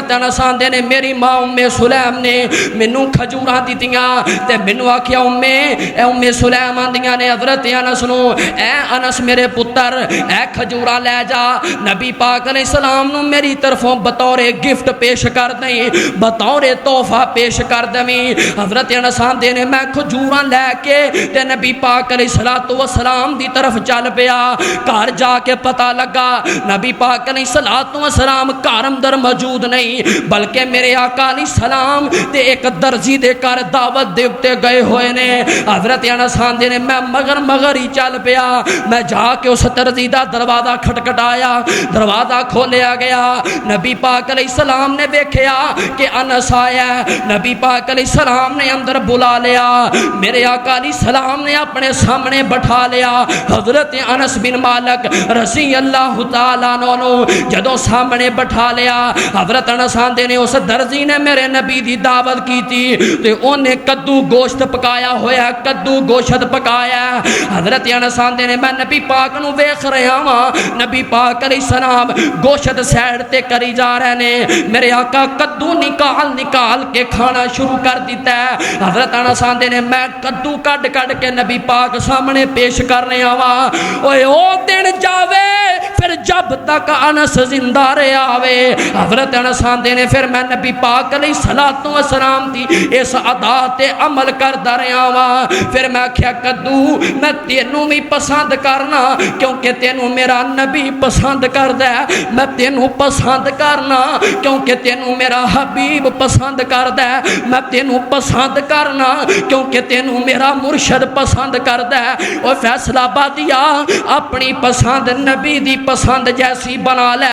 حضرت انس آندے نے میری ماں ام سلیم نے مینوں کھجوراں دتیاں تے مینوں آکھیا ام سلیم آندیاں نے حضرت انس نو اے انس میرے پتر اے کھجوراں لے جا نبی پاک علیہ السلام نو میری طرفوں بطور گفٹ پیش کر دیں بطور تحفہ پیش کر دیں حضرت انس آندے نے میں کھجوراں لے کے تے نبی پاک علیہ السلام دی طرف چل پیا گھر جا کے پتہ لگا نبی پاک علیہ السلام گھر اندر موجود نہیں بلکہ میرے آقا علیہ السلام تے ایک درزی دے کر دعوت دیتے گئے ہوئے نے حضرت انس آندے نے میں مگر ہی چل پیا میں جا کے اس درزی دا دروازہ کھٹکھٹایا دروازہ کھولیا گیا نبی پاک علیہ السلام نے دیکھیا کہ انس آیا نبی پاک علیہ السلام نے اندر بلا لیا میرے آقا علیہ السلام نے اپنے سامنے بٹھا لیا حضرت انس بن مالک رضی اللہ تعالیٰ عنہ جدوں سامنے بٹھا لیا حضرت انس آندے نے اس درزی نے میرے نبی دی دعوت کی تھی تے انہیں کدو گوشت پکایا ہویا کدو گوشت پکایا حضرت انس آندے نے میں نبی پاک نو ویکھ رہا ہاں نبی پاک علیہ السلام گوشت سیڈ تے کری جا رہے نے میرے آقا کدو نکال کے کھانا شروع کر دیتا ہے حضرت انس آندے نے میں کدو کڈ کے نبی پاک سامنے پیش کرنے آوا اوے او دن جاوے پھر جب تک انس زندہ رہے آوے حضرت انس آندے نے پھر میں نبی پاک علیہ السلام دی اس ادا تے عمل کردا رہا وا پھر میں کہیا کدو میں تینوں بھی پسند کرنا کیونکہ تینوں میرا نبی پسند کردا ہے میں تینوں پسند کرنا کیونکہ تینوں میرا حبیب پسند کردا ہے میں تینوں پسند کرنا کیونکہ تینوں میرا مرشد پسند کردا ہے او فیصلہ بادیا اپنی پسند نبی دی پسند جیسی بنا لے